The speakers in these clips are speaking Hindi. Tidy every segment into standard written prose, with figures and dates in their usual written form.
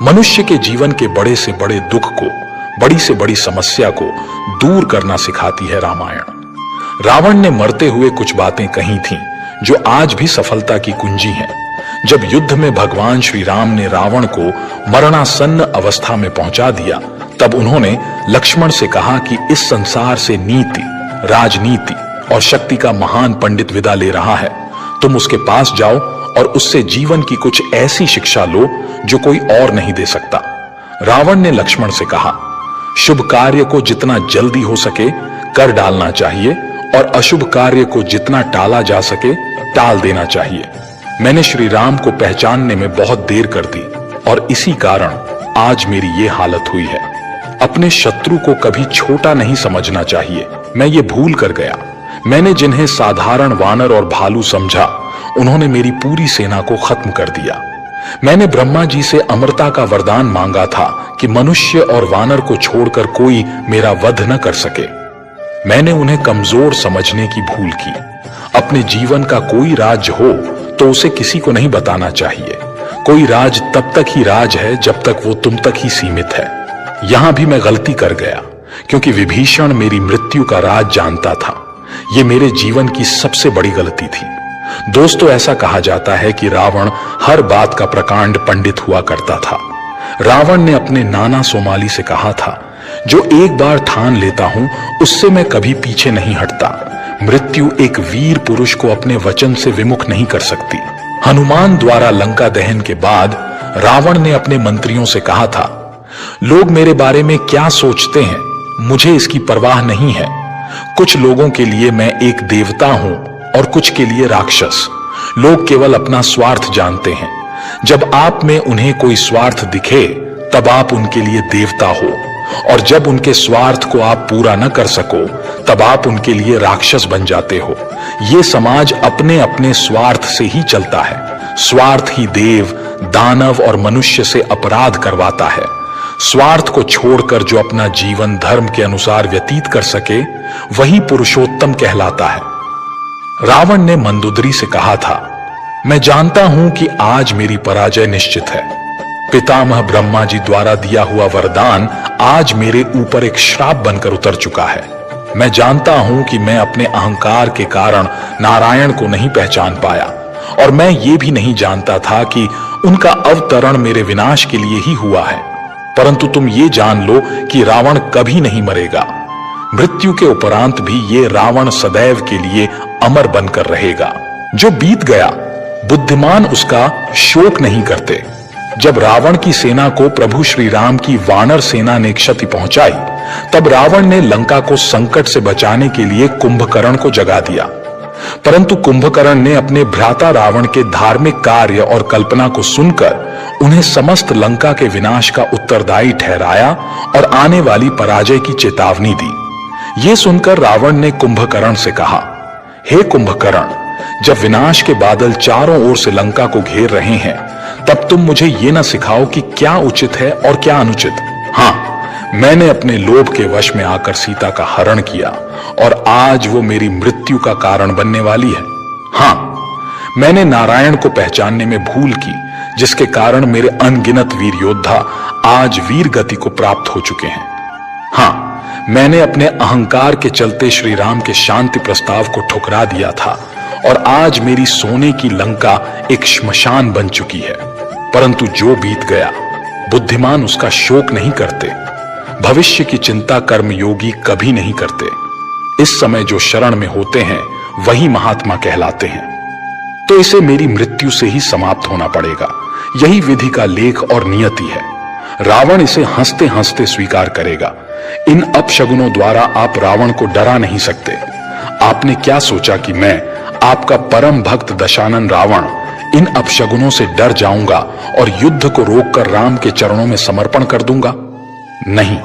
मनुष्य के जीवन के बड़े से बड़े दुख को, बड़ी से बड़ी समस्या को दूर करना सिखाती है रामायण। रावण ने मरते हुए कुछ बातें कही थीं जो आज भी सफलता की कुंजी हैं। जब युद्ध में भगवान श्री राम ने रावण को मरणासन्न अवस्था में पहुंचा दिया, तब उन्होंने लक्ष्मण से कहा कि इस संसार से नीति, राजनीति और शक्ति का महान पंडित विदा ले रहा है। तुम उसके पास जाओ और उससे जीवन की कुछ ऐसी शिक्षा लो जो कोई और नहीं दे सकता। रावण ने लक्ष्मण से कहा, शुभ कार्य को जितना जल्दी हो सके कर डालना चाहिए और अशुभ कार्य को जितना टाला जा सके टाल देना चाहिए। मैंने श्री राम को पहचानने में बहुत देर कर दी और इसी कारण आज मेरी ये हालत हुई है। अपने शत्रु को कभी छोटा नहीं समझना चाहिए। मैं ये भूल कर गया। मैंने जिन्हें साधारण वानर और भालू समझा, उन्होंने मेरी पूरी सेना को खत्म कर दिया। मैंने ब्रह्मा जी से अमरता का वरदान मांगा था कि मनुष्य और वानर को छोड़कर कोई मेरा वध न कर सके। मैंने उन्हें कमजोर समझने की भूल की। अपने जीवन का कोई राज हो तो उसे किसी को नहीं बताना चाहिए। कोई राज तब तक ही राज है जब तक वो तुम तक ही सीमित है। यहां भी मैं गलती कर गया, क्योंकि विभीषण मेरी मृत्यु का राज जानता था। ये मेरे जीवन की सबसे बड़ी गलती थी। दोस्तों, ऐसा कहा जाता है कि रावण हर बात का प्रकांड पंडित हुआ करता था। रावण ने अपने नाना सोमाली से कहा था, जो एक बार ठान लेता हूं उससे मैं कभी पीछे नहीं हटता। मृत्यु एक वीर पुरुष को अपने वचन से विमुख नहीं कर सकती। हनुमान द्वारा लंका दहन के बाद रावण ने अपने मंत्रियों से कहा था, लोग मेरे बारे में क्या सोचते हैं मुझे इसकी परवाह नहीं है। कुछ लोगों के लिए मैं एक देवता हूं और कुछ के लिए राक्षस। लोग केवल अपना स्वार्थ जानते हैं। जब आप में उन्हें कोई स्वार्थ दिखे तब आप उनके लिए देवता हो, और जब उनके स्वार्थ को आप पूरा न कर सको तब आप उनके लिए राक्षस बन जाते हो। ये समाज अपने अपने स्वार्थ से ही चलता है। स्वार्थ ही देव, दानव और मनुष्य से अपराध करवाता है। स्वार्थ को छोड़कर जो अपना जीवन धर्म के अनुसार व्यतीत कर सके वही पुरुषोत्तम कहलाता है। रावण ने मंदोदरी से कहा था, मैं जानता हूं कि आज मेरी पराजय निश्चित है। पितामह ब्रह्मा जी द्वारा दिया हुआ वरदान आज मेरे ऊपर एक श्राप बनकर उतर चुका है। मैं जानता हूं कि मैं अपने अहंकार के कारण नारायण को नहीं पहचान पाया, और मैं ये भी नहीं जानता था कि उनका अवतरण मेरे विनाश के लिए ही हुआ है। परंतु तुम ये जान लो कि रावण कभी नहीं मरेगा। मृत्यु के उपरांत भी ये रावण सदैव के लिए अमर बनकर रहेगा। जो बीत गया, बुद्धिमान उसका शोक नहीं करते। जब रावण की सेना को प्रभु श्री राम की वानर सेना ने क्षति पहुंचाई, तब रावण ने लंका को संकट से बचाने के लिए कुंभकर्ण को जगा दिया। परंतु कुंभकर्ण ने अपने भ्राता रावण के धार्मिक कार्य और कल्पना को सुनकर उन्हें समस्त लंका के विनाश का उत्तरदायी ठहराया और आने वाली पराजय की चेतावनी दी। ये सुनकर रावण ने कुंभकर्ण से कहा, हे कुंभकर्ण, जब विनाश के बादल चारों ओर से लंका को घेर रहे हैं, तब तुम मुझे ये ना सिखाओ कि क्या उचित है और क्या अनुचित। हाँ, मैंने अपने लोभ के वश में आकर सीता का हरण किया और आज वो मेरी मृत्यु का कारण बनने वाली है। हाँ, मैंने नारायण को पहचानने में भूल की, जिसके कारण मेरे अनगिनत वीर योद्धा आज वीर गति को प्राप्त हो चुके हैं। हाँ, मैंने अपने अहंकार के चलते श्री राम के शांति प्रस्ताव को ठुकरा दिया था और आज मेरी सोने की लंका एक श्मशान बन चुकी है। परंतु जो बीत गया, बुद्धिमान उसका शोक नहीं करते। भविष्य की चिंता कर्मयोगी कभी नहीं करते। इस समय जो शरण में होते हैं वही महात्मा कहलाते हैं। तो इसे मेरी मृत्यु से ही समाप्त होना पड़ेगा। यही विधि का लेख और नियति है। रावण इसे हंसते हंसते स्वीकार करेगा। इन अपशगुनों द्वारा आप रावण को डरा नहीं सकते। आपने क्या सोचा कि मैं, आपका परम भक्त दशानन रावण, इन अपशगुनों से डर जाऊंगा और युद्ध को रोककर राम के चरणों में समर्पण कर दूंगा? नहीं,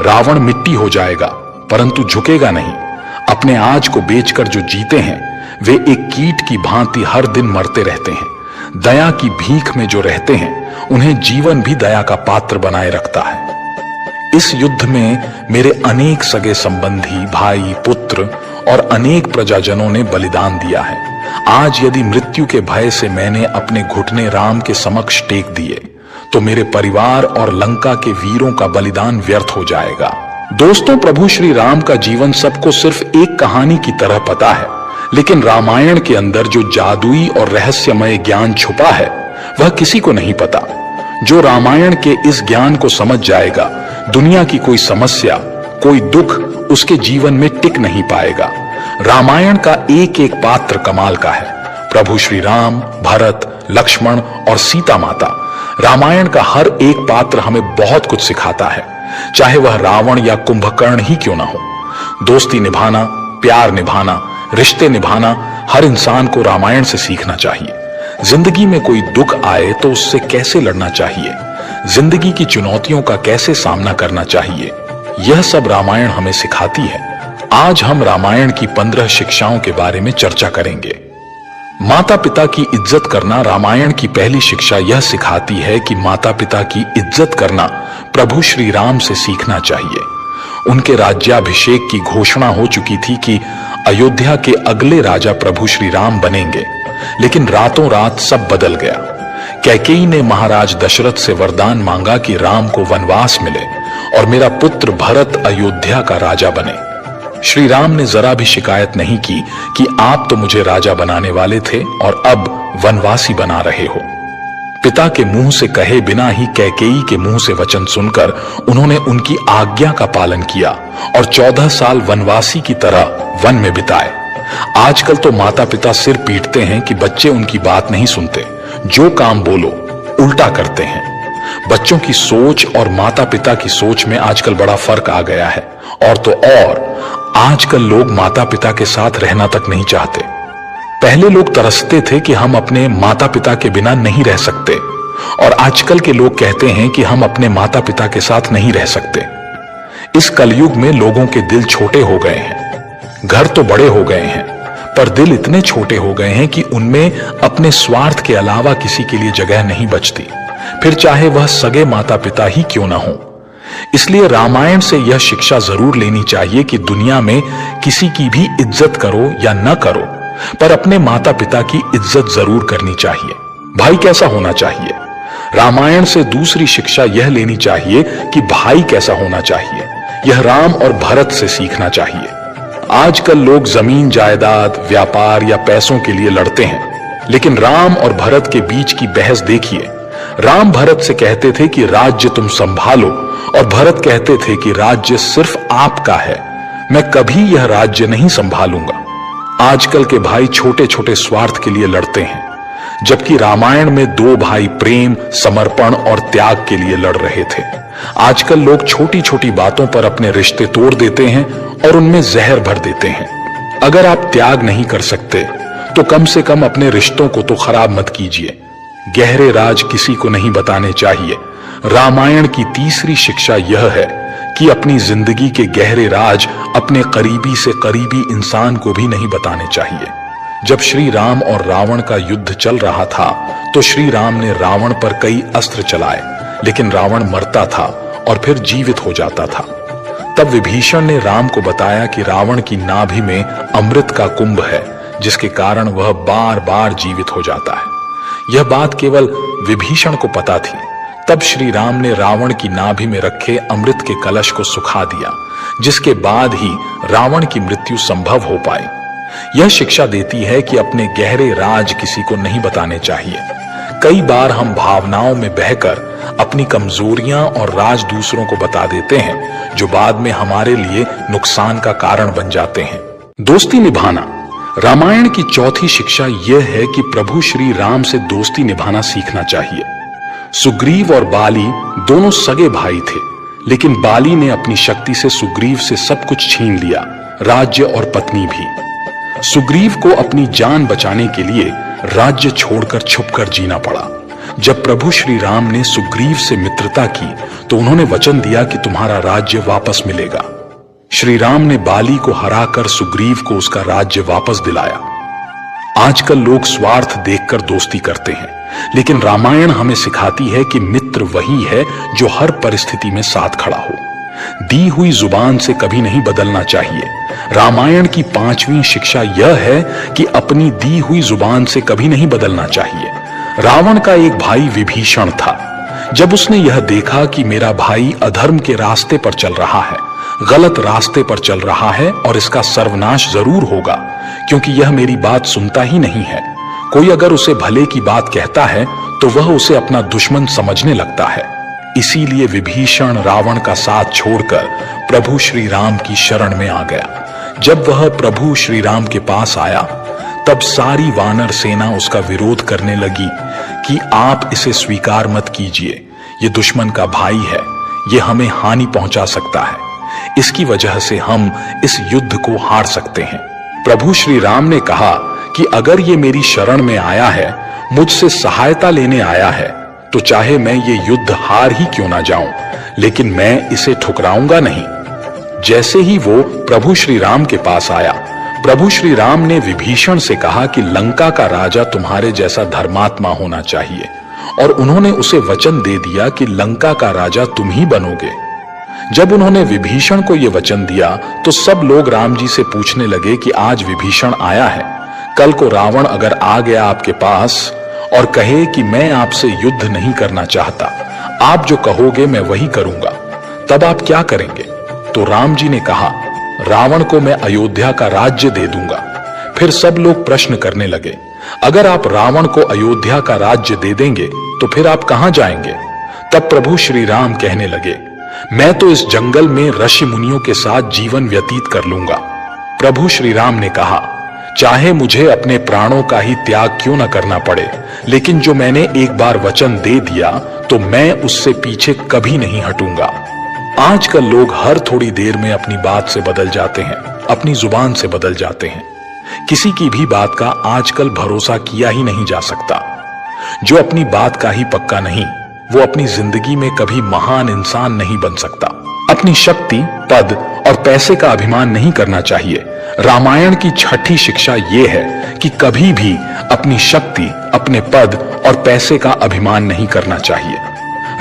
रावण मिट्टी हो जाएगा परंतु झुकेगा नहीं। अपने आज को बेचकर जो जीते हैं वे एक कीट की भांति हर दिन मरते रहते हैं। दया की भीख में जो रहते हैं उन्हें जीवन भी दया का पात्र बनाए रखता है। इस युद्ध में मेरे अनेक सगे संबंधी, भाई, पुत्र और अनेक प्रजाजनों ने बलिदान दिया है। आज यदि मृत्यु के भय से मैंने अपने घुटने राम के समक्ष टेक दिए तो मेरे परिवार और लंका के वीरों का बलिदान व्यर्थ हो जाएगा। दोस्तों, प्रभु श्री राम का जीवन सबको सिर्फ एक कहानी की तरह पता है, लेकिन रामायण के अंदर जो जादुई और रहस्यमय ज्ञान छुपा है वह किसी को नहीं पता। जो रामायण के इस ज्ञान को समझ जाएगा, दुनिया की कोई समस्या, कोई दुख उसके जीवन में टिक नहीं पाएगा। रामायण का एक एक पात्र कमाल का है। प्रभु श्री राम, भरत, लक्ष्मण और सीता माता, रामायण का हर एक पात्र हमें बहुत कुछ सिखाता है, चाहे वह रावण या कुंभकर्ण ही क्यों ना हो। दोस्ती निभाना, प्यार निभाना, रिश्ते निभाना हर इंसान को रामायण से सीखना चाहिए। जिंदगी में कोई दुख आए तो उससे कैसे लड़ना चाहिए, जिंदगी की चुनौतियों का कैसे सामना करना चाहिए, यह सब रामायण हमें सिखाती है। आज हम रामायण की 15 शिक्षाओं के बारे में चर्चा करेंगे। माता पिता की इज्जत करना रामायण की पहली शिक्षा यह सिखाती है कि माता पिता की इज्जत करना प्रभु श्री राम से सीखना चाहिए। उनके राज्याभिषेक की घोषणा हो चुकी थी कि अयोध्या के अगले राजा प्रभु श्री राम बनेंगे, लेकिन रातों रात सब बदल गया। कैकेयी ने महाराज दशरथ से वरदान मांगा कि राम को वनवास मिले और मेरा पुत्र भरत अयोध्या का राजा बने। श्री राम ने जरा भी शिकायत नहीं की कि आप तो मुझे राजा बनाने वाले थे और अब वनवासी बना रहे हो। पिता के मुंह से कहे बिना ही कैकेयी के मुंह से वचन सुनकर उन्होंने उनकी आज्ञा का पालन किया और 14 साल वनवासी की तरह वन में बिताए। आजकल तो माता पिता सिर पीटते हैं कि बच्चे उनकी बात नहीं सुनते, जो काम बोलो उल्टा करते हैं। बच्चों की सोच और माता पिता की सोच में आजकल बड़ा फर्क आ गया है। और तो और आजकल लोग माता पिता के साथ रहना तक नहीं चाहते। पहले लोग तरसते थे कि हम अपने माता पिता के बिना नहीं रह सकते, और आजकल के लोग कहते हैं कि हम अपने माता पिता के साथ नहीं रह सकते। इस कलयुग में लोगों के दिल छोटे हो गए हैं। घर तो बड़े हो गए हैं, पर दिल इतने छोटे हो गए हैं कि उनमें अपने स्वार्थ के अलावा किसी के लिए जगह नहीं बचती, फिर चाहे वह सगे माता पिता ही क्यों ना हो। इसलिए रामायण से यह शिक्षा जरूर लेनी चाहिए कि दुनिया में किसी की भी इज्जत करो या न करो, पर अपने माता पिता की इज्जत जरूर करनी चाहिए। भाई कैसा होना चाहिए? रामायण से दूसरी शिक्षा यह लेनी चाहिए कि भाई कैसा होना चाहिए। यह राम और भरत से सीखना चाहिए। आजकल लोग जमीन जायदाद, व्यापार या पैसों के लिए लड़ते हैं, लेकिन राम और भरत के बीच की बहस देखिए। राम भरत से कहते थे कि राज्य तुम संभालो, और भरत कहते थे कि राज्य सिर्फ आपका है, मैं कभी यह राज्य नहीं संभालूंगा। आजकल के भाई छोटे छोटे स्वार्थ के लिए लड़ते हैं, जबकि रामायण में 2 भाई प्रेम, समर्पण और त्याग के लिए लड़ रहे थे। आजकल लोग छोटी छोटी बातों पर अपने रिश्ते तोड़ देते हैं और उनमें जहर भर देते हैं। अगर आप त्याग नहीं कर सकते तो कम से कम अपने रिश्तों को तो खराब मत कीजिए। गहरे राज किसी को नहीं बताने चाहिए। रामायण की तीसरी शिक्षा यह है कि अपनी जिंदगी के गहरे राज अपने करीबी से करीबी इंसान को भी नहीं बताने चाहिए। जब श्री राम और रावण का युद्ध चल रहा था तो श्री राम ने रावण पर कई अस्त्र चलाए, लेकिन रावण मरता था और फिर जीवित हो जाता था। तब विभीषण ने राम को बताया कि रावण की नाभि में अमृत का कुंभ है, जिसके कारण वह बार बार जीवित हो जाता है। यह बात केवल विभीषण को पता थी। तब श्री राम ने रावण की नाभि में रखे अमृत के कलश को सुखा दिया, जिसके बाद ही रावण की मृत्यु संभव हो पाई। यह शिक्षा देती है कि अपने गहरे राज किसी को नहीं बताने चाहिए। कई बार हम भावनाओं में बहकर अपनी कमजोरियां और राज दूसरों को बता देते हैं, जो बाद में हमारे लिए नुकसान का कारण बन जाते हैं। दोस्ती निभाना। रामायण की चौथी शिक्षा यह है कि प्रभु श्री राम से दोस्ती निभाना सीखना चाहिए। सुग्रीव और बाली दोनों सगे भाई थे, लेकिन बाली ने अपनी शक्ति से सुग्रीव से सब कुछ छीन लिया, राज्य और पत्नी भी। सुग्रीव को अपनी जान बचाने के लिए राज्य छोड़कर छुपकर जीना पड़ा। जब प्रभु श्री राम ने सुग्रीव से मित्रता की तो उन्होंने वचन दिया कि तुम्हारा राज्य वापस मिलेगा। श्री राम ने बाली को हराकर सुग्रीव को उसका राज्य वापस दिलाया। आजकल लोग स्वार्थ देखकर दोस्ती करते हैं, लेकिन रामायण हमें सिखाती है कि मित्र वही है जो हर परिस्थिति में साथ खड़ा हो। दी हुई जुबान से कभी नहीं बदलना चाहिए। रामायण की 5वीं शिक्षा यह है कि अपनी दी हुई जुबान से कभी नहीं बदलना चाहिए। रावण का एक भाई विभीषण था। जब उसने यह देखा कि मेरा भाई अधर्म के रास्ते पर चल रहा है, गलत रास्ते पर चल रहा है और इसका सर्वनाश जरूर होगा, क्योंकि यह मेरी बात सुनता ही नहीं है। कोई अगर उसे भले की बात कहता है तो वह उसे अपना दुश्मन समझने लगता है। इसीलिए विभीषण रावण का साथ छोड़कर प्रभु श्री राम की शरण में आ गया। जब वह प्रभु श्री राम के पास आया तब सारी वानर सेना उसका विरोध करने लगी कि आप इसे स्वीकार मत कीजिए, ये दुश्मन का भाई है, ये हमें हानि पहुंचा सकता है, इसकी वजह से हम इस युद्ध को हार सकते हैं। प्रभु श्री राम ने कहा कि अगर ये मेरी शरण में आया है, मुझसे सहायता लेने आया है, तो चाहे मैं ये युद्ध हार ही क्यों ना जाऊं, लेकिन मैं इसे ठुकराऊंगा नहीं। जैसे ही वो प्रभु श्री राम के पास आया, प्रभु श्री राम ने विभीषण से कहा कि लंका का राजा तुम्हारे जैसा धर्मात्मा होना चाहिए, और उन्होंने उसे वचन दे दिया कि लंका का राजा तुम ही बनोगे। जब उन्होंने विभीषण को यह वचन दिया तो सब लोग राम जी से पूछने लगे कि आज विभीषण आया है, कल को रावण अगर आ गया आपके पास और कहे कि मैं आपसे युद्ध नहीं करना चाहता, आप जो कहोगे मैं वही करूंगा, तब आप क्या करेंगे? तो राम जी ने कहा, रावण को मैं अयोध्या का राज्य दे दूंगा। फिर सब लोग प्रश्न करने लगे, अगर आप रावण को अयोध्या का राज्य दे देंगे तो फिर आप कहां जाएंगे? तब प्रभु श्री राम कहने लगे, मैं तो इस जंगल में ऋषि मुनियों के साथ जीवन व्यतीत कर लूंगा। प्रभु श्री राम ने कहा, चाहे मुझे अपने प्राणों का ही त्याग क्यों न करना पड़े, लेकिन जो मैंने एक बार वचन दे दिया तो मैं उससे पीछे कभी नहीं हटूंगा। आजकल लोग हर थोड़ी देर में अपनी बात से बदल जाते हैं, अपनी जुबान से बदल जाते हैं। किसी की भी बात का आजकल भरोसा किया ही नहीं जा सकता। जो अपनी बात का ही पक्का नहीं, वो अपनी जिंदगी में कभी महान इंसान नहीं बन सकता। अपनी शक्ति, पद और पैसे का अभिमान नहीं करना चाहिए। रामायण की छठी शिक्षा ये है कि कभी भी अपनी शक्ति, अपने पद और पैसे का अभिमान नहीं करना चाहिए।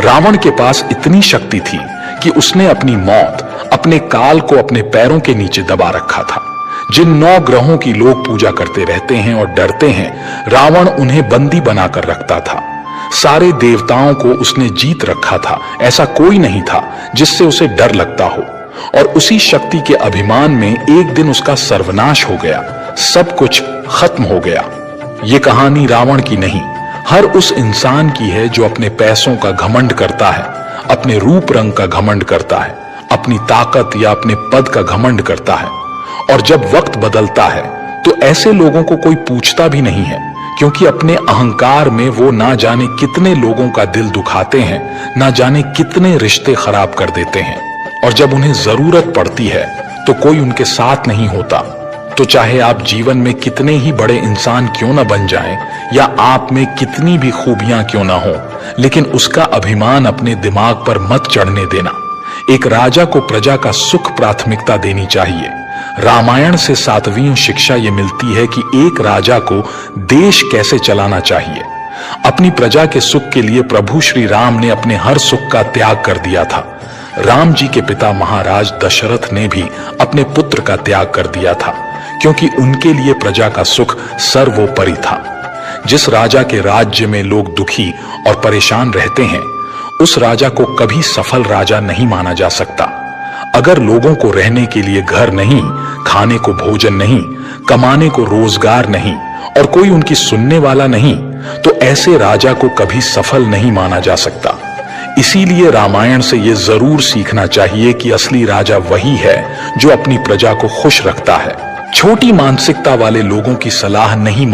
रावण के पास इतनी शक्ति थी कि उसने अपनी मौत, अपने काल को अपने पैरों के नीचे दबा रखा था। जिन 9 ग्रहों की लोग पूजा करते रहते हैं और डरते हैं, रावण उन्हें बंदी बनाकर रखता था। सारे देवताओं को उसने जीत रखा था, ऐसा कोई नहीं था जिससे उसे डर लगता हो। और उसी शक्ति के अभिमान में एक दिन उसका सर्वनाश हो गया, सब कुछ खत्म हो गया। ये कहानी रावण की नहीं, हर उस इंसान की है जो अपने पैसों का घमंड करता है, अपने रूप रंग का घमंड करता है, अपनी ताकत या अपने पद का घमंड करता है। और जब वक्त बदलता है तो ऐसे लोगों को कोई पूछता भी नहीं है, क्योंकि अपने अहंकार में वो ना जाने कितने लोगों का दिल दुखाते हैं, ना जाने कितने रिश्ते खराब कर देते हैं। और जब उन्हें जरूरत पड़ती है तो कोई उनके साथ नहीं होता। तो चाहे आप जीवन में कितने ही बड़े इंसान क्यों ना बन जाएं, या आप में कितनी भी खूबियां क्यों ना हो, लेकिन उसका अभिमान अपने दिमाग पर मत चढ़ने देना। एक राजा को प्रजा का सुख प्राथमिकता देनी चाहिए। रामायण से 7वीं शिक्षा ये मिलती है कि एक राजा को देश कैसे चलाना चाहिए। अपनी प्रजा के सुख के लिए प्रभु श्री राम ने अपने हर सुख का त्याग कर दिया था। राम जी के पिता महाराज दशरथ ने भी अपने पुत्र का त्याग कर दिया था, क्योंकि उनके लिए प्रजा का सुख सर्वोपरि था। जिस राजा के राज्य में लोग दुखी और परेशान रहते हैं, उस राजा को कभी सफल राजा नहीं माना जा सकता। अगर लोगों को रहने के लिए घर नहीं, खाने को भोजन नहीं, कमाने को रोजगार नहीं और कोई उनकी सुनने वाला नहीं, तो ऐसे राजा को कभी सफल नहीं माना जा सकता। इसीलिए रामायण से ये जरूर सीखना चाहिए कि असली राजा वही है जो अपनी प्रजा को खुश रखता है। छोटी मानसिकता वाले लोगों की सलाह नहीं